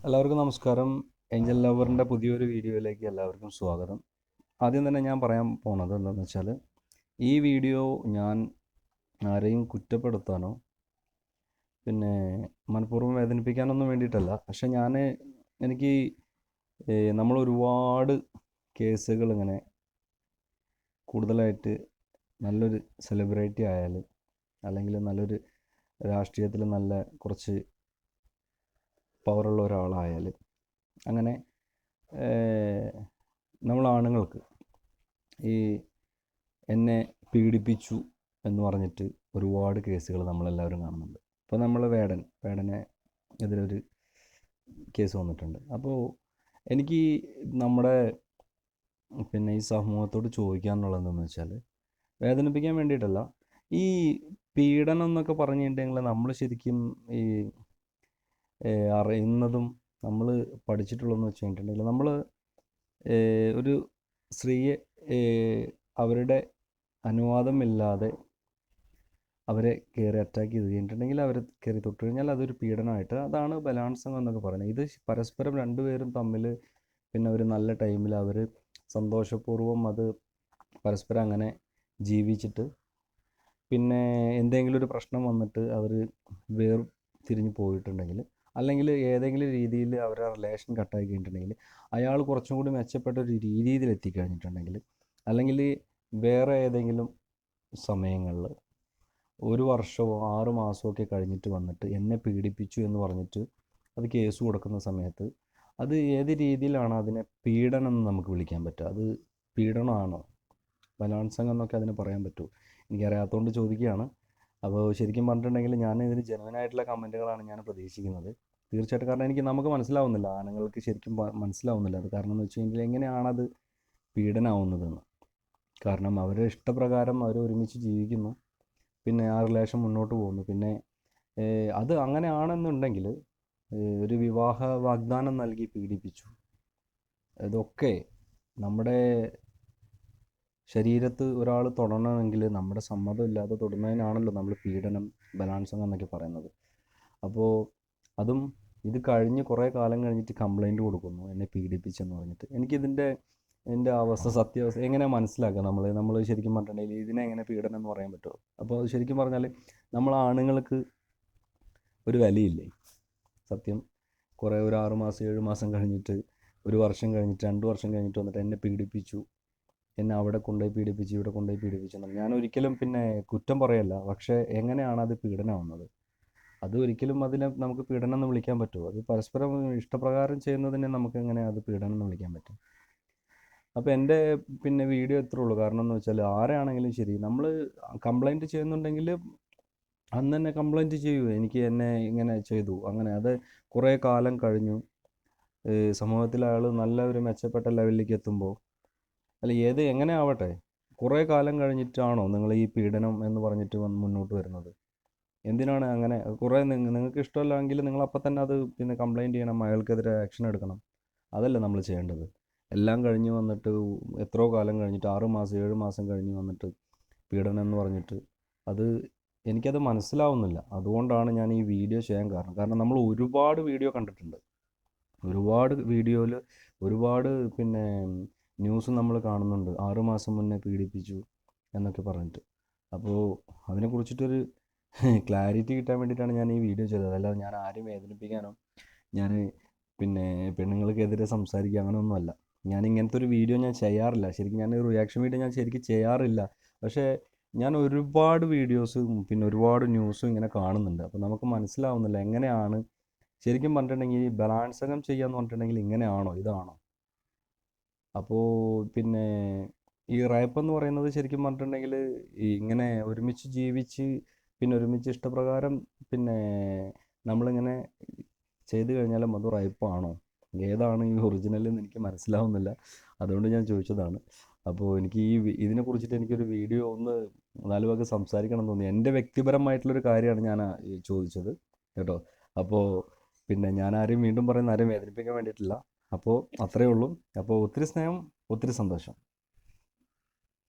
എല്ലാവർക്കും നമസ്കാരം. ഏഞ്ചൽ ലവറിൻ്റെ പുതിയൊരു വീഡിയോയിലേക്ക് എല്ലാവർക്കും സ്വാഗതം. ആദ്യം തന്നെ ഞാൻ പറയാൻ പോണത് എന്താണെന്ന് വെച്ചാൽ, ഈ വീഡിയോ ഞാൻ ആരെയും കുറ്റപ്പെടുത്താനോ പിന്നെ മനഃപൂർവ്വം വേദനിപ്പിക്കാനൊന്നും വേണ്ടിയിട്ടല്ല. പക്ഷെ എനിക്ക് നമ്മൾ ഒരുപാട് കേസുകൾ ഇങ്ങനെ കൂടുതലായിട്ട് നല്ലൊരു സെലിബ്രിറ്റി ആയാൽ, അല്ലെങ്കിൽ നല്ലൊരു രാഷ്ട്രീയത്തിൽ നല്ല കുറച്ച് പവറുള്ള ഒരാളായാൽ, അങ്ങനെ നമ്മൾ ആണുങ്ങൾക്ക് ഈ എന്നെ പീഡിപ്പിച്ചു എന്ന് പറഞ്ഞിട്ട് ഒരുപാട് കേസുകൾ നമ്മളെല്ലാവരും കാണുന്നുണ്ട്. ഇപ്പോൾ നമ്മൾ വേടനെ എതിരൊരു കേസ് വന്നിട്ടുണ്ട്. അപ്പോൾ എനിക്ക് നമ്മുടെ ഈ സമൂഹത്തോട് ചോദിക്കാനുള്ളത് എന്താണെന്ന് വെച്ചാൽ, വേദനിപ്പിക്കാൻ വേണ്ടിയിട്ടല്ല, ഈ പീഡനം എന്നൊക്കെ പറഞ്ഞിട്ടുണ്ടെങ്കിൽ നമ്മൾ ശരിക്കും ഈ അറിയുന്നതും നമ്മൾ പഠിച്ചിട്ടുള്ളതെന്ന് വെച്ച് കഴിഞ്ഞിട്ടുണ്ടെങ്കിൽ, നമ്മൾ ഒരു സ്ത്രീയെ അവരുടെ അനുവാദമില്ലാതെ അവരെ കയറി അറ്റാക്ക് ചെയ്ത് കഴിഞ്ഞിട്ടുണ്ടെങ്കിൽ, അവർ കയറി തൊട്ട് കഴിഞ്ഞാൽ അതൊരു പീഡനമായിട്ട്, അതാണ് ബലാത്സംഗം എന്നൊക്കെ പറയുന്നത്. ഇത് പരസ്പരം രണ്ടുപേരും തമ്മിൽ ഒരു നല്ല ടൈമിൽ അവർ സന്തോഷപൂർവ്വം അത് പരസ്പരം അങ്ങനെ ജീവിച്ചിട്ട് എന്തെങ്കിലും ഒരു പ്രശ്നം വന്നിട്ട് അവർ തിരിഞ്ഞ് പോയിട്ടുണ്ടെങ്കിൽ, അല്ലെങ്കിൽ ഏതെങ്കിലും രീതിയിൽ അവരുടെ റിലേഷൻ കട്ടായി കഴിഞ്ഞിട്ടുണ്ടെങ്കിൽ, അയാൾ കുറച്ചും കൂടി മെച്ചപ്പെട്ട ഒരു രീതിയിൽ എത്തിക്കഴിഞ്ഞിട്ടുണ്ടെങ്കിൽ, അല്ലെങ്കിൽ വേറെ ഏതെങ്കിലും സമയങ്ങളിൽ 1 വർഷമോ 6 മാസമോ ഒക്കെ കഴിഞ്ഞിട്ട് വന്നിട്ട് എന്നെ പീഡിപ്പിച്ചു എന്ന് പറഞ്ഞിട്ട് അത് കേസ് കൊടുക്കുന്ന സമയത്ത്, അത് ഏത് രീതിയിലാണ് അതിനെ പീഡനം എന്ന് നമുക്ക് വിളിക്കാൻ പറ്റുക? അത് പീഡനമാണോ, ബലാത്സംഗം എന്നൊക്കെ അതിന് പറയാൻ പറ്റുമോ? എനിക്കറിയാത്തതുകൊണ്ട് ചോദിക്കുകയാണ്. അപ്പോൾ ശരിക്കും പറഞ്ഞിട്ടുണ്ടെങ്കിൽ ഞാൻ ഇതിന് ജെനുവിനായിട്ടുള്ള കമൻറ്റുകളാണ് ഞാൻ പ്രതീക്ഷിക്കുന്നത്. തീർച്ചയായിട്ടും. കാരണം നമുക്ക് മനസ്സിലാവുന്നില്ല, ആണുങ്ങൾക്ക് ശരിക്കും മനസ്സിലാവുന്നില്ല. അത് കാരണം എന്ന് വെച്ച് കഴിഞ്ഞാൽ, എങ്ങനെയാണത് പീഡനമാവുന്നതെന്ന്. കാരണം അവരുടെ ഇഷ്ടപ്രകാരം അവർ ഒരുമിച്ച് ജീവിക്കുന്നു, ആ റിലേഷൻ മുന്നോട്ട് പോകുന്നു. അത് അങ്ങനെയാണെന്നുണ്ടെങ്കിൽ ഒരു വിവാഹ വാഗ്ദാനം നൽകി പീഡിപ്പിച്ചു, ഇതൊക്കെ നമ്മുടെ ശരീരത്ത് ഒരാൾ തൊടണമെങ്കിൽ നമ്മുടെ സമ്മതമില്ലാതെ തൊടുന്നതിനാണല്ലോ നമ്മൾ പീഡനം, ബലാത്സംഗം എന്നൊക്കെ പറയുന്നത്. അപ്പോൾ ഇത് കഴിഞ്ഞ് കുറേ കാലം കഴിഞ്ഞിട്ട് കംപ്ലൈൻറ്റ് കൊടുക്കുന്നു, എന്നെ പീഡിപ്പിച്ചെന്ന് പറഞ്ഞിട്ട്. എൻ്റെ സത്യാവസ്ഥ എങ്ങനെ മനസ്സിലാക്കുക? നമ്മൾ ശരിക്കും പറഞ്ഞിട്ടുണ്ടെങ്കിൽ ഇതിനെ എങ്ങനെ പീഡനം എന്ന് പറയാൻ പറ്റുമോ? അപ്പോൾ ശരിക്കും പറഞ്ഞാൽ, നമ്മൾ ആണുങ്ങൾക്ക് ഒരു വിലയില്ലേ? സത്യം. ഒരു 6 മാസം 7 മാസം കഴിഞ്ഞിട്ട്, 1 വർഷം കഴിഞ്ഞിട്ട്, 2 വർഷം കഴിഞ്ഞിട്ട് വന്നിട്ട് എന്നെ പീഡിപ്പിച്ചു, എന്നെ അവിടെ കൊണ്ടുപോയി പീഡിപ്പിച്ചു, ഇവിടെ കൊണ്ടുപോയി പീഡിപ്പിച്ചു എന്നാണ്. ഞാൻ ഒരിക്കലും കുറ്റം പറയല്ല. പക്ഷേ എങ്ങനെയാണ് അത് പീഡനമാവുന്നത്? അത് ഒരിക്കലും അതിനെ നമുക്ക് പീഡനം എന്ന് വിളിക്കാൻ പറ്റുമോ? അത് പരസ്പരം ഇഷ്ടപ്രകാരം ചെയ്യുന്നതിനെ നമുക്ക് എങ്ങനെ അത് പീഡനം എന്ന് വിളിക്കാൻ പറ്റും? അപ്പോൾ എൻ്റെ വീഡിയോ ഇത്രേ ഉള്ളൂ. കാരണം എന്ന് വെച്ചാൽ, ആരാണെങ്കിലും ശരി, നമ്മൾ കംപ്ലൈൻറ്റ് ചെയ്യുന്നുണ്ടെങ്കിൽ അന്ന് തന്നെ കംപ്ലൈൻറ്റ് ചെയ്യൂ, എന്നെ ഇങ്ങനെ ചെയ്തു, അങ്ങനെ. അത് കുറേ കാലം കഴിഞ്ഞു, സമൂഹത്തിൽ അയാൾ നല്ല ഒരു മെച്ചപ്പെട്ട ലെവലിലേക്ക് എത്തുമ്പോൾ, അല്ല എങ്ങനെ ആവട്ടെ, കുറേ കാലം കഴിഞ്ഞിട്ടാണോ നിങ്ങൾ ഈ പീഡനം എന്ന് പറഞ്ഞിട്ട് മുന്നോട്ട് വരുന്നത്? എന്തിനാണ് അങ്ങനെ? നിങ്ങൾക്ക് ഇഷ്ടമല്ലെങ്കിൽ നിങ്ങൾ അപ്പം തന്നെ അത് കംപ്ലൈൻറ്റ് ചെയ്യണം, അയാൾക്കെതിരെ ആക്ഷൻ എടുക്കണം. അതല്ല നമ്മൾ ചെയ്യേണ്ടത്. എല്ലാം കഴിഞ്ഞ് വന്നിട്ട് എത്രയോ കാലം കഴിഞ്ഞിട്ട്, 6 മാസം 7 മാസം കഴിഞ്ഞ് വന്നിട്ട് പീഡനം എന്ന് പറഞ്ഞിട്ട്, എനിക്കത് മനസ്സിലാവുന്നില്ല. അതുകൊണ്ടാണ് ഞാൻ ഈ വീഡിയോ ചെയ്യാൻ കാരണം നമ്മൾ ഒരുപാട് വീഡിയോ കണ്ടിട്ടുണ്ട്. ഒരുപാട് വീഡിയോയിൽ ഒരുപാട് ന്യൂസ് നമ്മൾ കാണുന്നുണ്ട്, 6 മാസം മുന്നേ പീഡിപ്പിച്ചു എന്നൊക്കെ പറഞ്ഞിട്ട്. അപ്പോൾ അതിനെക്കുറിച്ചിട്ടൊരു ക്ലാരിറ്റി കിട്ടാൻ വേണ്ടിയിട്ടാണ് ഞാൻ ഈ വീഡിയോ ചെയ്തത്. അല്ലാതെ ഞാൻ ആരെയും വേദനിപ്പിക്കാനോ, ഞാൻ പെണ്ണുങ്ങൾക്കെതിരെ സംസാരിക്കുക അങ്ങനെയൊന്നുമല്ല. ഞാൻ ഇങ്ങനത്തെ ഒരു വീഡിയോ ഞാൻ ചെയ്യാറില്ല. ശരിക്കും ഞാൻ റിയാക്ഷൻ വീഡിയോ ഞാൻ ശരിക്കും ചെയ്യാറില്ല. പക്ഷേ ഞാൻ ഒരുപാട് വീഡിയോസും ഒരുപാട് ന്യൂസും ഇങ്ങനെ കാണുന്നുണ്ട്. അപ്പോൾ നമുക്ക് മനസ്സിലാവുന്നില്ല, എങ്ങനെയാണ് ശരിക്കും പറഞ്ഞിട്ടുണ്ടെങ്കിൽ ഈ ബലാത്സംഗം ചെയ്യാന്ന് പറഞ്ഞിട്ടുണ്ടെങ്കിൽ ഇങ്ങനെയാണോ, ഇതാണോ? അപ്പോൾ ഈ റേപ്പ് എന്ന് പറയുന്നത് ശരിക്കും പറഞ്ഞിട്ടുണ്ടെങ്കിൽ ഇങ്ങനെ ഒരുമിച്ച് ജീവിച്ച് ഒരുമിച്ച് ഇഷ്ടപ്രകാരം നമ്മളിങ്ങനെ ചെയ്തു കഴിഞ്ഞാലും അത് റേപ്പാണോ? ഏതാണ് ഈ ഒറിജിനൽ എന്ന് എനിക്ക് മനസ്സിലാവുന്നില്ല. അതുകൊണ്ട് ഞാൻ ചോദിച്ചതാണ്. അപ്പോൾ എനിക്ക് ഇതിനെക്കുറിച്ചിട്ട് എനിക്കൊരു വീഡിയോ ഒന്ന് 4 വാക്ക് സംസാരിക്കണം എന്ന് തോന്നി. എൻ്റെ വ്യക്തിപരമായിട്ടുള്ളൊരു കാര്യമാണ് ഞാൻ ചോദിച്ചത് കേട്ടോ. അപ്പോൾ ഞാൻ ആരെയും വീണ്ടും പറയുന്ന, ആരെയും വേദനിപ്പിക്കാൻ വേണ്ടിയിട്ടില്ല. അപ്പോൾ അത്രയേ ഉള്ളൂ. അപ്പോൾ ഒത്തിരി സ്നേഹം, ഒത്തിരി സന്തോഷം.